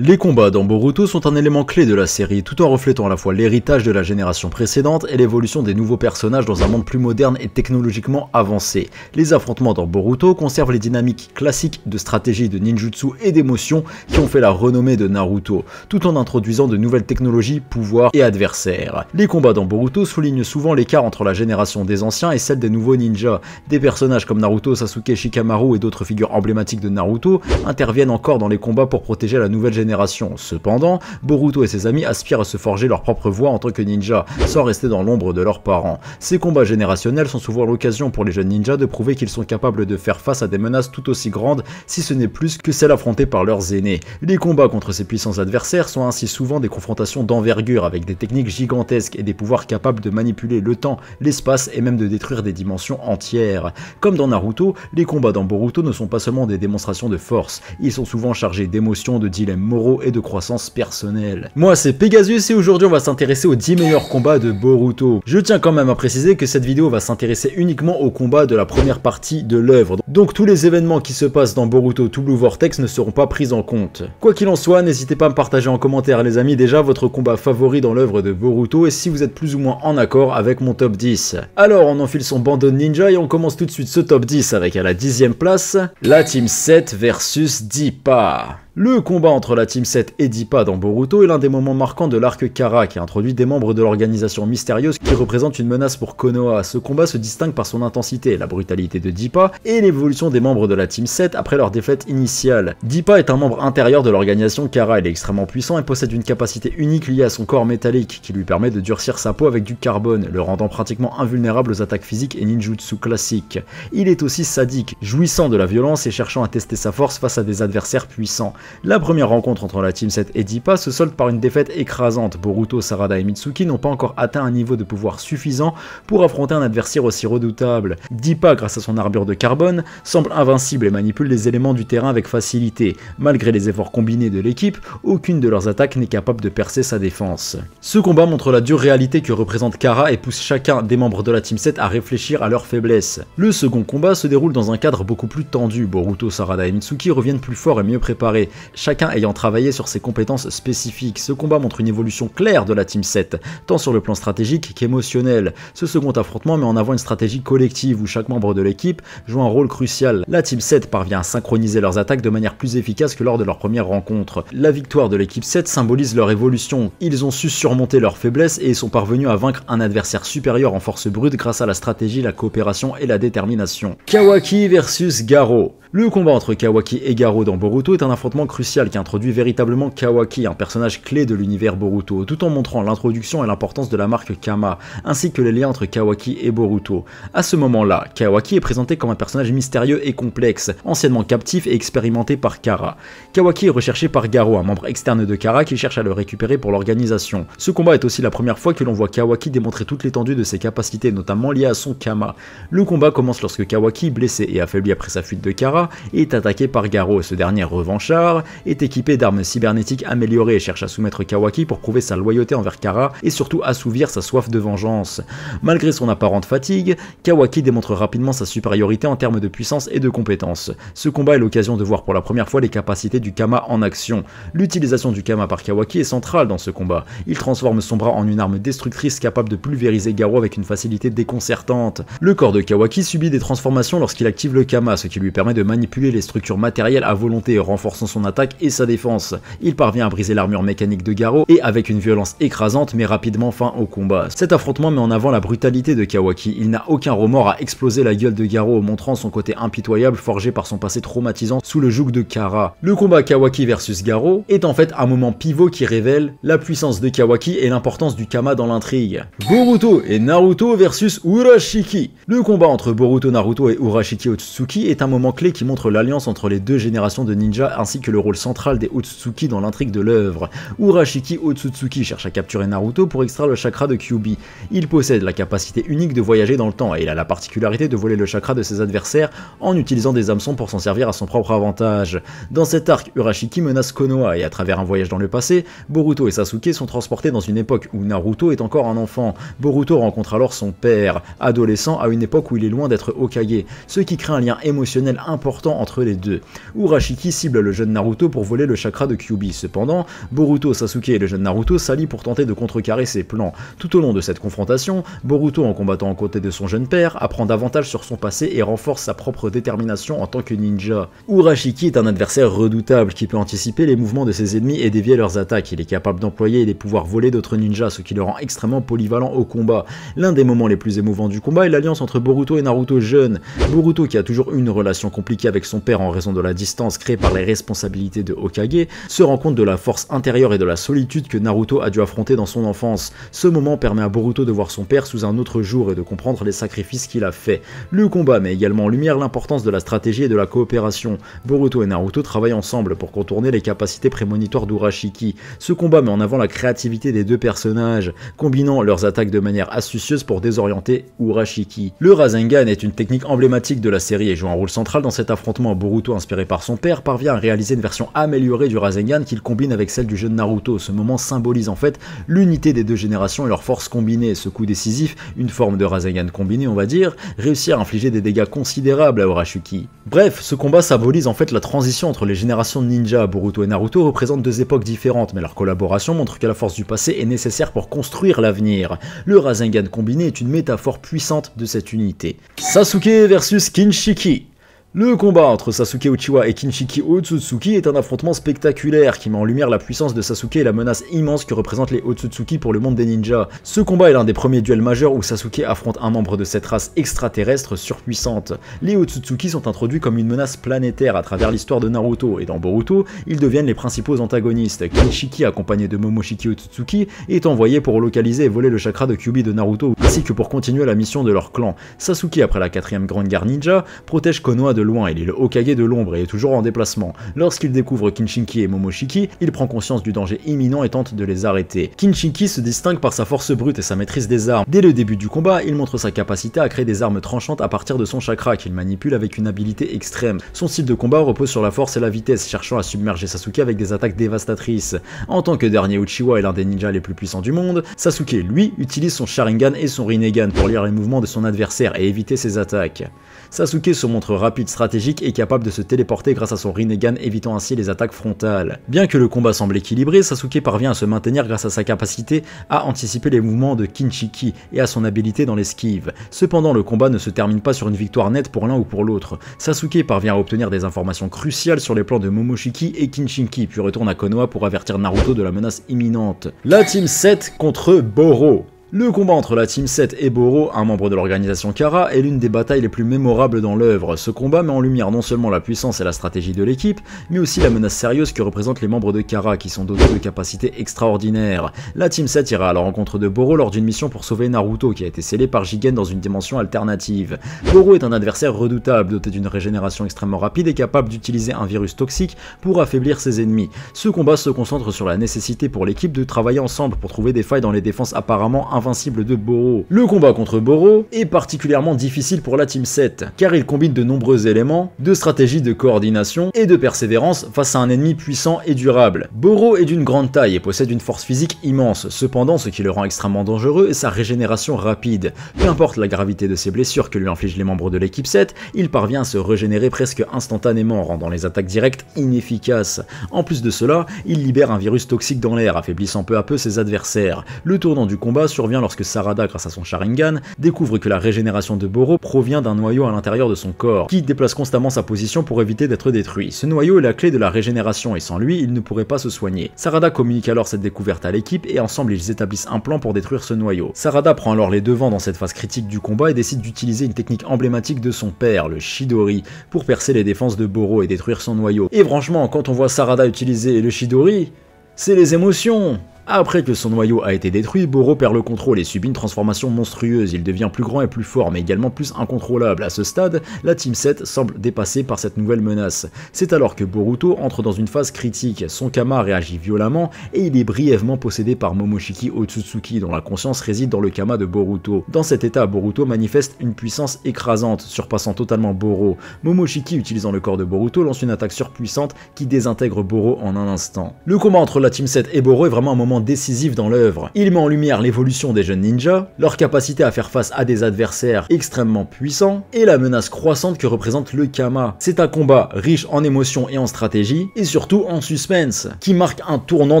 Les combats dans Boruto sont un élément clé de la série, tout en reflétant à la fois l'héritage de la génération précédente et l'évolution des nouveaux personnages dans un monde plus moderne et technologiquement avancé. Les affrontements dans Boruto conservent les dynamiques classiques de stratégie, de ninjutsu et d'émotion qui ont fait la renommée de Naruto, tout en introduisant de nouvelles technologies, pouvoirs et adversaires. Les combats dans Boruto soulignent souvent l'écart entre la génération des anciens et celle des nouveaux ninjas. Des personnages comme Naruto, Sasuke, Shikamaru et d'autres figures emblématiques de Naruto interviennent encore dans les combats pour protéger la nouvelle génération. Cependant, Boruto et ses amis aspirent à se forger leur propre voie en tant que ninja, sans rester dans l'ombre de leurs parents. Ces combats générationnels sont souvent l'occasion pour les jeunes ninjas de prouver qu'ils sont capables de faire face à des menaces tout aussi grandes, si ce n'est plus que celles affrontées par leurs aînés. Les combats contre ces puissants adversaires sont ainsi souvent des confrontations d'envergure, avec des techniques gigantesques et des pouvoirs capables de manipuler le temps, l'espace et même de détruire des dimensions entières. Comme dans Naruto, les combats dans Boruto ne sont pas seulement des démonstrations de force, ils sont souvent chargés d'émotions, de dilemmes moraux et de croissance personnelle. Moi c'est Pegasus et aujourd'hui on va s'intéresser aux 10 meilleurs combats de Boruto. Je tiens quand même à préciser que cette vidéo va s'intéresser uniquement aux combats de la première partie de l'œuvre. Donc tous les événements qui se passent dans Boruto To Blue Vortex ne seront pas pris en compte. Quoi qu'il en soit, n'hésitez pas à me partager en commentaire les amis déjà votre combat favori dans l'œuvre de Boruto et si vous êtes plus ou moins en accord avec mon top 10. Alors on enfile son bandeau de ninja et on commence tout de suite ce top 10 avec à la 10e place, la Team 7 versus Dippa. Le combat entre la Team 7 et Dippa dans Boruto est l'un des moments marquants de l'arc Kara qui introduit des membres de l'organisation mystérieuse qui représentent une menace pour Konoha. Ce combat se distingue par son intensité, la brutalité de Dippa et l'évolution des membres de la Team 7 après leur défaite initiale. Dippa est un membre intérieur de l'organisation Kara, il est extrêmement puissant et possède une capacité unique liée à son corps métallique qui lui permet de durcir sa peau avec du carbone, le rendant pratiquement invulnérable aux attaques physiques et ninjutsu classiques. Il est aussi sadique, jouissant de la violence et cherchant à tester sa force face à des adversaires puissants. La première rencontre entre la Team 7 et Dippa se solde par une défaite écrasante. Boruto, Sarada et Mitsuki n'ont pas encore atteint un niveau de pouvoir suffisant pour affronter un adversaire aussi redoutable. Dippa, grâce à son armure de carbone, semble invincible et manipule les éléments du terrain avec facilité. Malgré les efforts combinés de l'équipe, aucune de leurs attaques n'est capable de percer sa défense. Ce combat montre la dure réalité que représente Kara et pousse chacun des membres de la Team 7 à réfléchir à leurs faiblesses. Le second combat se déroule dans un cadre beaucoup plus tendu. Boruto, Sarada et Mitsuki reviennent plus forts et mieux préparés, chacun ayant travaillé sur ses compétences spécifiques. Ce combat montre une évolution claire de la Team 7, tant sur le plan stratégique qu'émotionnel. Ce second affrontement met en avant une stratégie collective où chaque membre de l'équipe joue un rôle crucial. La Team 7 parvient à synchroniser leurs attaques de manière plus efficace que lors de leur première rencontre. La victoire de l'équipe 7 symbolise leur évolution. Ils ont su surmonter leurs faiblesses et sont parvenus à vaincre un adversaire supérieur en force brute grâce à la stratégie, la coopération et la détermination. Kawaki versus Garo. Le combat entre Kawaki et Garo dans Boruto est un affrontement crucial qui introduit véritablement Kawaki, un personnage clé de l'univers Boruto, tout en montrant l'introduction et l'importance de la marque Kama, ainsi que les liens entre Kawaki et Boruto. À ce moment-là, Kawaki est présenté comme un personnage mystérieux et complexe, anciennement captif et expérimenté par Kara. Kawaki est recherché par Garo, un membre externe de Kara qui cherche à le récupérer pour l'organisation. Ce combat est aussi la première fois que l'on voit Kawaki démontrer toute l'étendue de ses capacités, notamment liées à son Kama. Le combat commence lorsque Kawaki, blessé et affaibli après sa fuite de Kara, est attaqué par Garo. Ce dernier revanchard est équipé d'armes cybernétiques améliorées et cherche à soumettre Kawaki pour prouver sa loyauté envers Kara et surtout assouvir sa soif de vengeance. Malgré son apparente fatigue, Kawaki démontre rapidement sa supériorité en termes de puissance et de compétences. Ce combat est l'occasion de voir pour la première fois les capacités du Kama en action. L'utilisation du Kama par Kawaki est centrale dans ce combat. Il transforme son bras en une arme destructrice capable de pulvériser Garo avec une facilité déconcertante. Le corps de Kawaki subit des transformations lorsqu'il active le Kama, ce qui lui permet de manipuler les structures matérielles à volonté, renforçant son attaque et sa défense. Il parvient à briser l'armure mécanique de Garo et avec une violence écrasante met rapidement fin au combat. Cet affrontement met en avant la brutalité de Kawaki. Il n'a aucun remords à exploser la gueule de Garo, montrant son côté impitoyable forgé par son passé traumatisant sous le joug de Kara. Le combat Kawaki versus Garo est en fait un moment pivot qui révèle la puissance de Kawaki et l'importance du Kama dans l'intrigue. Boruto et Naruto versus Urashiki. Le combat entre Boruto, Naruto et Urashiki Otsutsuki est un moment clé qui montre l'alliance entre les deux générations de ninjas ainsi que le rôle central des Otsutsuki dans l'intrigue de l'œuvre. Urashiki Otsutsuki cherche à capturer Naruto pour extraire le chakra de Kyuubi. Il possède la capacité unique de voyager dans le temps et il a la particularité de voler le chakra de ses adversaires en utilisant des hameçons pour s'en servir à son propre avantage. Dans cet arc, Urashiki menace Konoha et à travers un voyage dans le passé, Boruto et Sasuke sont transportés dans une époque où Naruto est encore un enfant. Boruto rencontre alors son père, adolescent à une époque où il est loin d'être Hokage, ce qui crée un lien émotionnel important important entre les deux. Urashiki cible le jeune Naruto pour voler le chakra de Kyuubi. Cependant, Boruto, Sasuke et le jeune Naruto s'allient pour tenter de contrecarrer ses plans. Tout au long de cette confrontation, Boruto, en combattant aux côtés de son jeune père, apprend davantage sur son passé et renforce sa propre détermination en tant que ninja. Urashiki est un adversaire redoutable qui peut anticiper les mouvements de ses ennemis et dévier leurs attaques. Il est capable d'employer les pouvoirs volés d'autres ninjas, ce qui le rend extrêmement polyvalent au combat. L'un des moments les plus émouvants du combat est l'alliance entre Boruto et Naruto jeune. Boruto, qui a toujours eu une relation compliquée avec son père en raison de la distance créée par les responsabilités de Hokage, se rend compte de la force intérieure et de la solitude que Naruto a dû affronter dans son enfance. Ce moment permet à Boruto de voir son père sous un autre jour et de comprendre les sacrifices qu'il a fait. Le combat met également en lumière l'importance de la stratégie et de la coopération. Boruto et Naruto travaillent ensemble pour contourner les capacités prémonitoires d'Urashiki. Ce combat met en avant la créativité des deux personnages, combinant leurs attaques de manière astucieuse pour désorienter Urashiki. Le Rasengan est une technique emblématique de la série et joue un rôle central dans cet affrontement. Boruto, inspiré par son père, parvient à réaliser une version améliorée du Rasengan qu'il combine avec celle du jeune Naruto. Ce moment symbolise en fait l'unité des deux générations et leur force combinée. Ce coup décisif, une forme de Rasengan combiné on va dire, réussit à infliger des dégâts considérables à Urashiki. Bref, ce combat symbolise en fait la transition entre les générations de ninja. Boruto et Naruto représentent deux époques différentes, mais leur collaboration montre que la force du passé est nécessaire pour construire l'avenir. Le Rasengan combiné est une métaphore puissante de cette unité. Sasuke versus Kinshiki. Le combat entre Sasuke Uchiwa et Kinshiki Otsutsuki est un affrontement spectaculaire qui met en lumière la puissance de Sasuke et la menace immense que représentent les Otsutsuki pour le monde des ninjas. Ce combat est l'un des premiers duels majeurs où Sasuke affronte un membre de cette race extraterrestre surpuissante. Les Otsutsuki sont introduits comme une menace planétaire à travers l'histoire de Naruto, et dans Boruto, ils deviennent les principaux antagonistes. Kinshiki, accompagné de Momoshiki Otsutsuki, est envoyé pour localiser et voler le chakra de Kyuubi de Naruto, ainsi que pour continuer la mission de leur clan. Sasuke, après la 4ème grande guerre ninja, protège Konoha de loin. Il est le Hokage de l'ombre et est toujours en déplacement. Lorsqu'il découvre Kinshiki et Momoshiki, il prend conscience du danger imminent et tente de les arrêter. Kinshiki se distingue par sa force brute et sa maîtrise des armes. Dès le début du combat, il montre sa capacité à créer des armes tranchantes à partir de son chakra qu'il manipule avec une habileté extrême. Son style de combat repose sur la force et la vitesse, cherchant à submerger Sasuke avec des attaques dévastatrices. En tant que dernier Uchiwa et l'un des ninjas les plus puissants du monde, Sasuke, lui, utilise son Sharingan et son Rinnegan pour lire les mouvements de son adversaire et éviter ses attaques. Sasuke se montre rapide, stratégique et capable de se téléporter grâce à son Rinnegan, évitant ainsi les attaques frontales. Bien que le combat semble équilibré, Sasuke parvient à se maintenir grâce à sa capacité à anticiper les mouvements de Kinshiki et à son habileté dans l'esquive. Cependant, le combat ne se termine pas sur une victoire nette pour l'un ou pour l'autre. Sasuke parvient à obtenir des informations cruciales sur les plans de Momoshiki et Kinshiki, puis retourne à Konoha pour avertir Naruto de la menace imminente. La Team 7 contre Boro. Le combat entre la Team 7 et Boro, un membre de l'organisation Kara, est l'une des batailles les plus mémorables dans l'œuvre. Ce combat met en lumière non seulement la puissance et la stratégie de l'équipe, mais aussi la menace sérieuse que représentent les membres de Kara, qui sont dotés de capacités extraordinaires. La Team 7 ira à la rencontre de Boro lors d'une mission pour sauver Naruto, qui a été scellée par Jigen dans une dimension alternative. Boro est un adversaire redoutable, doté d'une régénération extrêmement rapide et capable d'utiliser un virus toxique pour affaiblir ses ennemis. Ce combat se concentre sur la nécessité pour l'équipe de travailler ensemble pour trouver des failles dans les défenses apparemment invincible de Boro. Le combat contre Boro est particulièrement difficile pour la Team 7, car il combine de nombreux éléments, de stratégie de coordination et de persévérance face à un ennemi puissant et durable. Boro est d'une grande taille et possède une force physique immense, cependant ce qui le rend extrêmement dangereux est sa régénération rapide. Peu importe la gravité de ses blessures que lui infligent les membres de l'équipe 7, il parvient à se régénérer presque instantanément, rendant les attaques directes inefficaces. En plus de cela, il libère un virus toxique dans l'air, affaiblissant peu à peu ses adversaires. Le tournant du combat survient lorsque Sarada, grâce à son Sharingan, découvre que la régénération de Boro provient d'un noyau à l'intérieur de son corps, qui déplace constamment sa position pour éviter d'être détruit. Ce noyau est la clé de la régénération et sans lui, il ne pourrait pas se soigner. Sarada communique alors cette découverte à l'équipe et ensemble ils établissent un plan pour détruire ce noyau. Sarada prend alors les devants dans cette phase critique du combat et décide d'utiliser une technique emblématique de son père, le Chidori, pour percer les défenses de Boro et détruire son noyau. Et franchement, quand on voit Sarada utiliser le Chidori, c'est les émotions! Après que son noyau a été détruit, Boro perd le contrôle et subit une transformation monstrueuse. Il devient plus grand et plus fort, mais également plus incontrôlable. À ce stade, la Team 7 semble dépassée par cette nouvelle menace. C'est alors que Boruto entre dans une phase critique. Son Kama réagit violemment et il est brièvement possédé par Momoshiki Otsutsuki, dont la conscience réside dans le Kama de Boruto. Dans cet état, Boruto manifeste une puissance écrasante, surpassant totalement Boro. Momoshiki, utilisant le corps de Boruto, lance une attaque surpuissante qui désintègre Boro en un instant. Le combat entre la Team 7 et Boro est vraiment un moment également décisif dans l'œuvre. Il met en lumière l'évolution des jeunes ninjas, leur capacité à faire face à des adversaires extrêmement puissants, et la menace croissante que représente le Kama. C'est un combat riche en émotions et en stratégie, et surtout en suspense, qui marque un tournant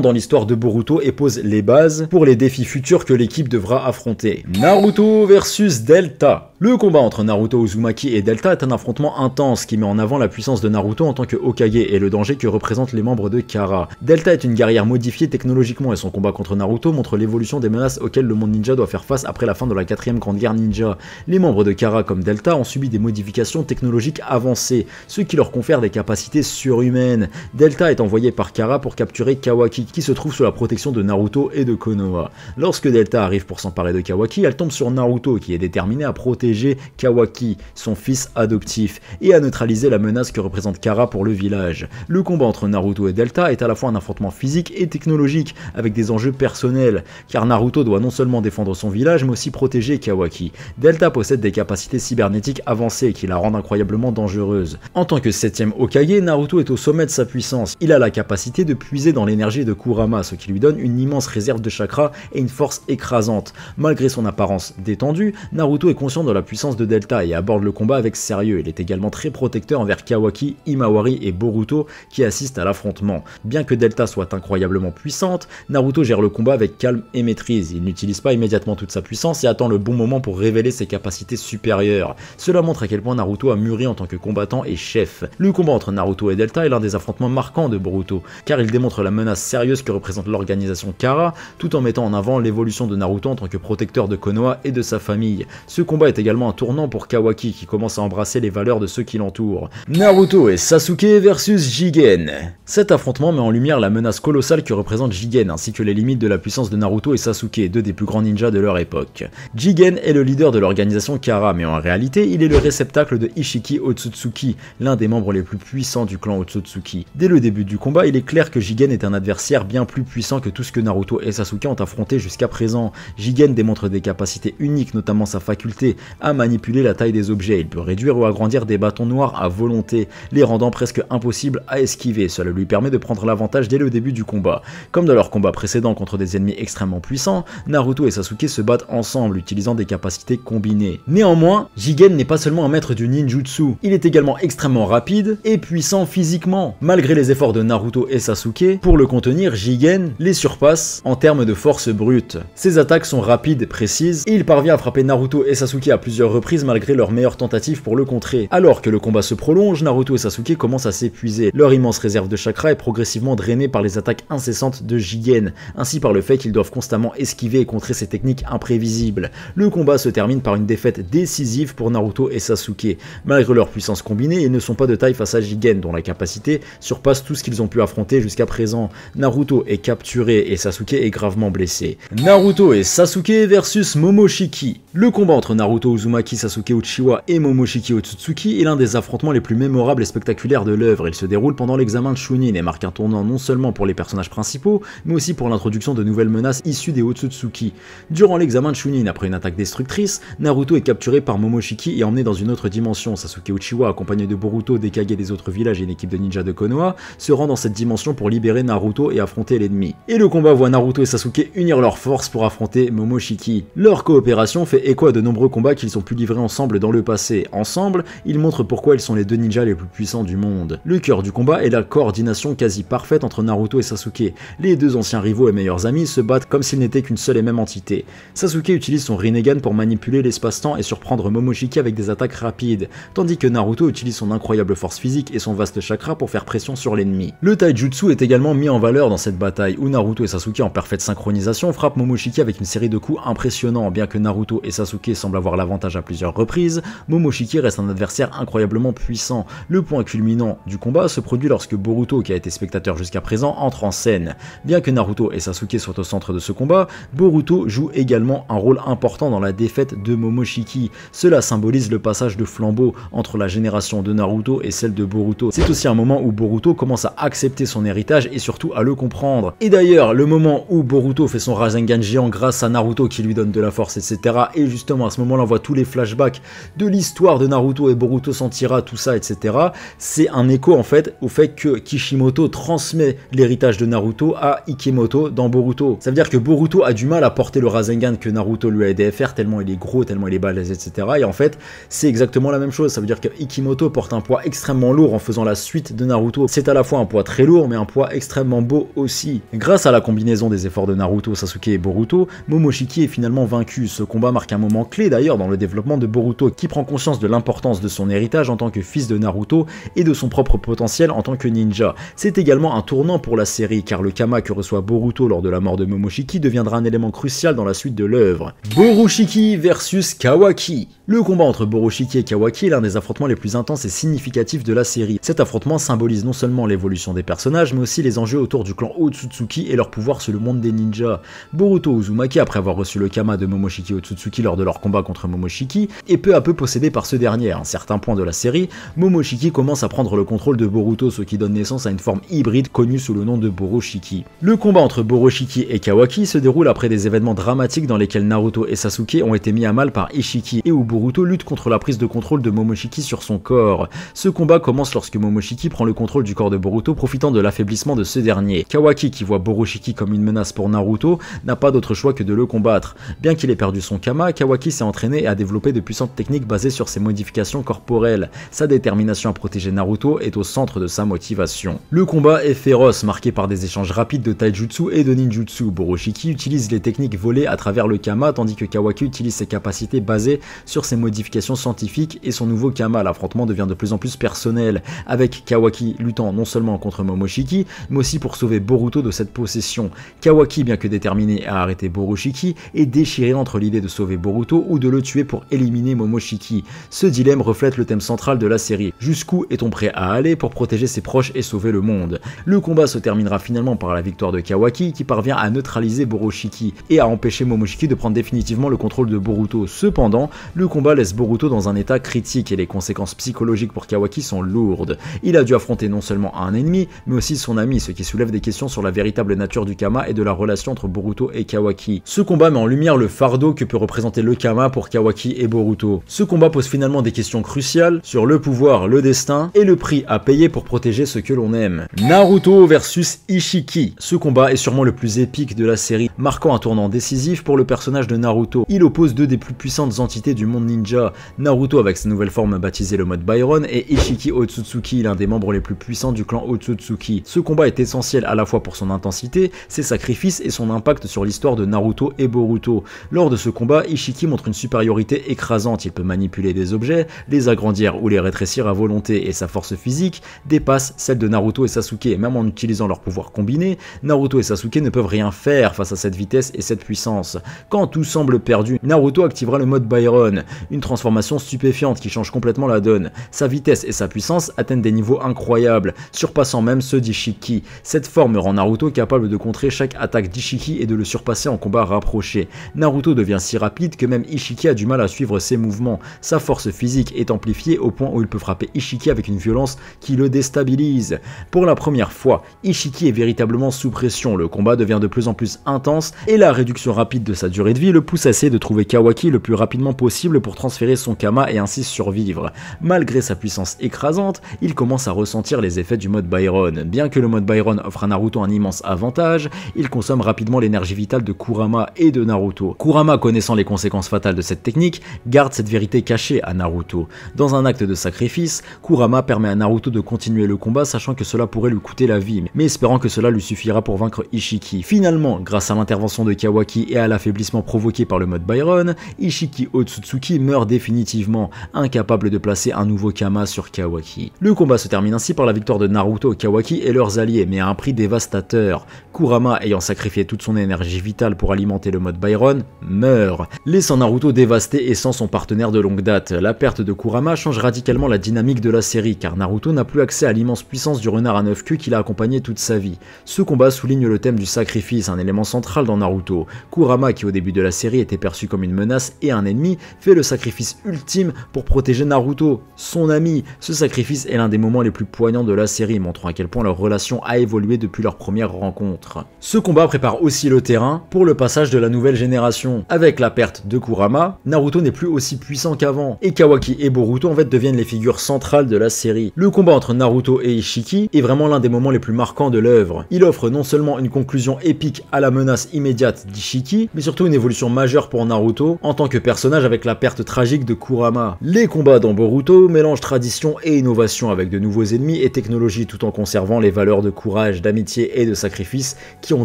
dans l'histoire de Boruto et pose les bases pour les défis futurs que l'équipe devra affronter. Naruto versus Delta. Le combat entre Naruto Uzumaki et Delta est un affrontement intense qui met en avant la puissance de Naruto en tant que Hokage et le danger que représentent les membres de Kara. Delta est une guerrière modifiée technologiquement et son combat contre Naruto montre l'évolution des menaces auxquelles le monde ninja doit faire face après la fin de la 4ème grande guerre ninja. Les membres de Kara comme Delta ont subi des modifications technologiques avancées, ce qui leur confère des capacités surhumaines. Delta est envoyé par Kara pour capturer Kawaki qui se trouve sous la protection de Naruto et de Konoha. Lorsque Delta arrive pour s'emparer de Kawaki, elle tombe sur Naruto qui est déterminé à protéger Kawaki, son fils adoptif, et à neutraliser la menace que représente Kara pour le village. Le combat entre Naruto et Delta est à la fois un affrontement physique et technologique, avec des enjeux personnels, car Naruto doit non seulement défendre son village, mais aussi protéger Kawaki. Delta possède des capacités cybernétiques avancées qui la rendent incroyablement dangereuse. En tant que 7ème Hokage, Naruto est au sommet de sa puissance. Il a la capacité de puiser dans l'énergie de Kurama, ce qui lui donne une immense réserve de chakra et une force écrasante. Malgré son apparence détendue, Naruto est conscient de la puissance de Delta et aborde le combat avec sérieux. Il est également très protecteur envers Kawaki, Himawari et Boruto qui assistent à l'affrontement. Bien que Delta soit incroyablement puissante, Naruto gère le combat avec calme et maîtrise. Il n'utilise pas immédiatement toute sa puissance et attend le bon moment pour révéler ses capacités supérieures. Cela montre à quel point Naruto a mûri en tant que combattant et chef. Le combat entre Naruto et Delta est l'un des affrontements marquants de Boruto, car il démontre la menace sérieuse que représente l'organisation Kara, tout en mettant en avant l'évolution de Naruto en tant que protecteur de Konoha et de sa famille. Ce combat est également un tournant pour Kawaki qui commence à embrasser les valeurs de ceux qui l'entourent. Naruto et Sasuke versus Jigen. Cet affrontement met en lumière la menace colossale que représente Jigen ainsi que les limites de la puissance de Naruto et Sasuke, deux des plus grands ninjas de leur époque. Jigen est le leader de l'organisation Kara, mais en réalité il est le réceptacle de Ishiki Otsutsuki, l'un des membres les plus puissants du clan Otsutsuki. Dès le début du combat, il est clair que Jigen est un adversaire bien plus puissant que tout ce que Naruto et Sasuke ont affronté jusqu'à présent. Jigen démontre des capacités uniques, notamment sa faculté à manipuler la taille des objets. Il peut réduire ou agrandir des bâtons noirs à volonté, les rendant presque impossibles à esquiver. Cela lui permet de prendre l'avantage dès le début du combat. Comme dans leur combat précédent contre des ennemis extrêmement puissants, Naruto et Sasuke se battent ensemble, utilisant des capacités combinées. Néanmoins, Jigen n'est pas seulement un maître du ninjutsu, il est également extrêmement rapide et puissant physiquement. Malgré les efforts de Naruto et Sasuke, pour le contenir, Jigen les surpasse en termes de force brute. Ses attaques sont rapides, précises, et il parvient à frapper Naruto et Sasuke à plusieurs reprises malgré leurs meilleures tentatives pour le contrer. Alors que le combat se prolonge, Naruto et Sasuke commencent à s'épuiser. Leur immense réserve de chakra est progressivement drainée par les attaques incessantes de Jigen, ainsi par le fait qu'ils doivent constamment esquiver et contrer ses techniques imprévisibles. Le combat se termine par une défaite décisive pour Naruto et Sasuke. Malgré leur puissance combinée, ils ne sont pas de taille face à Jigen, dont la capacité surpasse tout ce qu'ils ont pu affronter jusqu'à présent. Naruto est capturé et Sasuke est gravement blessé. Naruto et Sasuke versus Momoshiki. Le combat entre Naruto Uzumaki, Sasuke Uchiwa et Momoshiki Otsutsuki est l'un des affrontements les plus mémorables et spectaculaires de l'œuvre. Il se déroule pendant l'examen de Chunin et marque un tournant non seulement pour les personnages principaux, mais aussi pour l'introduction de nouvelles menaces issues des Otsutsuki. Durant l'examen de Chunin, après une attaque destructrice, Naruto est capturé par Momoshiki et emmené dans une autre dimension. Sasuke Uchiwa, accompagné de Boruto, des Kage des autres villages et une équipe de ninjas de Konoha, se rend dans cette dimension pour libérer Naruto et affronter l'ennemi. Et le combat voit Naruto et Sasuke unir leurs forces pour affronter Momoshiki. Leur coopération fait écho à de nombreux combats qu'ils ont pu livrer ensemble dans le passé. Ensemble, ils montrent pourquoi ils sont les deux ninjas les plus puissants du monde. Le cœur du combat est la coordination quasi parfaite entre Naruto et Sasuke. Les deux anciens rivaux et meilleurs amis se battent comme s'ils n'étaient qu'une seule et même entité. Sasuke utilise son Rinnegan pour manipuler l'espace-temps et surprendre Momoshiki avec des attaques rapides, tandis que Naruto utilise son incroyable force physique et son vaste chakra pour faire pression sur l'ennemi. Le taijutsu est également mis en valeur dans cette bataille, où Naruto et Sasuke en parfaite synchronisation frappent Momoshiki avec une série de coups impressionnants. Bien que Naruto et Sasuke semblent avoir l'avantage à plusieurs reprises, Momoshiki reste un adversaire incroyablement puissant. Le point culminant du combat se produit lorsque Boruto, qui a été spectateur jusqu'à présent, entre en scène. Bien que Naruto et Sasuke soient au centre de ce combat, Boruto joue également un rôle important dans la défaite de Momoshiki. Cela symbolise le passage de flambeau entre la génération de Naruto et celle de Boruto. C'est aussi un moment où Boruto commence à accepter son héritage et surtout à le comprendre. Et d'ailleurs, le moment où Boruto fait son Rasengan géant grâce à Naruto qui lui donne de la force, etc. Et justement à ce moment-là, on voit voit tous les flashbacks de l'histoire de Naruto et Boruto Sentira, tout ça, etc. C'est un écho en fait au fait que Kishimoto transmet l'héritage de Naruto à Ikemoto dans Boruto. Ça veut dire que Boruto a du mal à porter le Rasengan que Naruto lui a aidé à faire, tellement il est gros, tellement il est balèze, etc. Et en fait, c'est exactement la même chose. Ça veut dire que Ikemoto porte un poids extrêmement lourd en faisant la suite de Naruto. C'est à la fois un poids très lourd, mais un poids extrêmement beau aussi. Grâce à la combinaison des efforts de Naruto, Sasuke et Boruto, Momoshiki est finalement vaincu. Ce combat marque un moment clé d'ailleurs dans le développement de Boruto, qui prend conscience de l'importance de son héritage en tant que fils de Naruto et de son propre potentiel en tant que ninja. C'est également un tournant pour la série, car le Kama que reçoit Boruto lors de la mort de Momoshiki deviendra un élément crucial dans la suite de l'œuvre. Borushiki versus Kawaki. Le combat entre Borushiki et Kawaki est l'un des affrontements les plus intenses et significatifs de la série. Cet affrontement symbolise non seulement l'évolution des personnages, mais aussi les enjeux autour du clan Otsutsuki et leur pouvoir sur le monde des ninjas. Boruto Uzumaki, après avoir reçu le Kama de Momoshiki Otsutsuki lors de leur combat contre Momoshiki, est peu à peu possédé par ce dernier. À un certain point de la série, Momoshiki commence à prendre le contrôle de Boruto, ce qui donne naissance à une forme hybride connue sous le nom de Borushiki. Le combat entre Borushiki et Kawaki se déroule après des événements dramatiques dans lesquels Naruto et Sasuke ont été mis à mal par Ishiki et où Boruto lutte contre la prise de contrôle de Momoshiki sur son corps. Ce combat commence lorsque Momoshiki prend le contrôle du corps de Boruto, profitant de l'affaiblissement de ce dernier. Kawaki, qui voit Borushiki comme une menace pour Naruto, n'a pas d'autre choix que de le combattre. Bien qu'il ait perdu son Kama, Kawaki s'est entraîné et a développé de puissantes techniques basées sur ses modifications corporelles. Sa détermination à protéger Naruto est au centre de sa motivation. Le combat est féroce, marqué par des échanges rapides de taijutsu et de ninjutsu. Borushiki utilise les techniques volées à travers le Kama, tandis que Kawaki utilise ses capacités basées sur ses modifications scientifiques et son nouveau Kama. L'affrontement devient de plus en plus personnel, avec Kawaki luttant non seulement contre Momoshiki, mais aussi pour sauver Boruto de cette possession. Kawaki, bien que déterminé à arrêter Borushiki, est déchiré entre l'idée de sauver Boruto ou de le tuer pour éliminer Momoshiki. Ce dilemme reflète le thème central de la série. Jusqu'où est-on prêt à aller pour protéger ses proches et sauver le monde? Le combat se terminera finalement par la victoire de Kawaki, qui parvient à neutraliser Borushiki et à empêcher Momoshiki de prendre définitivement le contrôle de Boruto. Cependant, le combat laisse Boruto dans un état critique et les conséquences psychologiques pour Kawaki sont lourdes. Il a dû affronter non seulement un ennemi, mais aussi son ami, ce qui soulève des questions sur la véritable nature du Kama et de la relation entre Boruto et Kawaki. Ce combat met en lumière le fardeau que peut représenter le Kama pour Kawaki et Boruto. Ce combat pose finalement des questions cruciales sur le pouvoir, le destin et le prix à payer pour protéger ce que l'on aime. Naruto versus Ishiki. Ce combat est sûrement le plus épique de la série, marquant un tournant décisif pour le personnage de Naruto. Il oppose deux des plus puissantes entités du monde ninja, Naruto avec sa nouvelle forme baptisée le mode Byron et Ishiki Otsutsuki, l'un des membres les plus puissants du clan Otsutsuki. Ce combat est essentiel à la fois pour son intensité, ses sacrifices et son impact sur l'histoire de Naruto et Boruto. Lors de ce combat, Ishiki montre une supériorité écrasante, il peut manipuler des objets, les agrandir ou les rétrécir à volonté et sa force physique dépasse celle de Naruto et Sasuke. Même en utilisant leurs pouvoirs combinés, Naruto et Sasuke ne peuvent rien faire face à cette vitesse et cette puissance. Quand tout semble perdu, Naruto activera le mode Byron, une transformation stupéfiante qui change complètement la donne. Sa vitesse et sa puissance atteignent des niveaux incroyables, surpassant même ceux d'Ishiki. Cette forme rend Naruto capable de contrer chaque attaque d'Ishiki et de le surpasser en combat rapproché. Naruto devient si rapide que même Ishiki a du mal à suivre ses mouvements. Sa force physique est amplifiée au point où il peut frapper Ishiki avec une violence qui le déstabilise. Pour la première fois, Ishiki est véritablement sous pression, le combat devient de plus en plus intense et la réduction rapide de sa durée de vie le pousse à essayer de trouver Kawaki le plus rapidement possible pour transférer son Kama et ainsi survivre. Malgré sa puissance écrasante, il commence à ressentir les effets du mode Byron. Bien que le mode Byron offre à Naruto un immense avantage, il consomme rapidement l'énergie vitale de Kurama et de Naruto. Kurama, connaissant les conséquences fatales de cette technique, garde cette vérité cachée à Naruto. Dans un acte de sacrifice, Kurama permet à Naruto de continuer le combat sachant que cela pourrait lui coûter la vie, mais espérant que cela lui suffira pour vaincre Ishiki. Finalement, grâce à l'intervention de Kawaki et à l'affaiblissement provoqué par le mode Byron, Ishiki Otsutsuki meurt définitivement, incapable de placer un nouveau Kama sur Kawaki. Le combat se termine ainsi par la victoire de Naruto, Kawaki et leurs alliés, mais à un prix dévastateur. Kurama, ayant sacrifié toute son énergie vitale pour alimenter le mode Byron, meurt, laissant Naruto dévasté et sans son partenaire de longue date. La perte de Kurama change radicalement la dynamique de la série, car Naruto n'a plus accès à l'immense puissance du renard à 9 queues qui l'a accompagné toute sa vie. Ce combat souligne le thème du sacrifice, un élément central dans Naruto. Kurama, qui au début de la série était perçu comme une menace et un ennemi, fait le sacrifice ultime pour protéger Naruto, son ami. Ce sacrifice est l'un des moments les plus poignants de la série, montrant à quel point leur relation a évolué depuis leur première rencontre. Ce combat prépare aussi le terrain pour le passage de la nouvelle génération. Avec la perte de Kurama, Naruto n'est plus aussi puissant qu'avant, et Kawaki et Boruto en fait deviennent les figures centrales de la série. Le combat entre Naruto et Ishiki est vraiment l'un des moments les plus marquants de l'œuvre. Il offre non seulement une conclusion épique à la menace immédiate d'Ishiki, mais surtout une évolution majeure pour Naruto en tant que personnage avec la perte tragique de Kurama. Les combats dans Boruto mélangent tradition et innovation avec de nouveaux ennemis et technologies tout en conservant les valeurs de courage, d'amitié et de sacrifice qui ont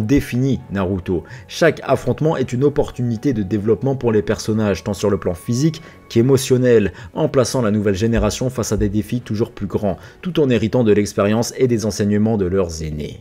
défini Naruto. Chaque affrontement est une opportunité de développement pour les personnages, tant sur le plan physique qu'émotionnel, en plaçant la nouvelle génération face à des défis toujours plus grands, tout en héritant de l'expérience et des enseignements de leurs aînés.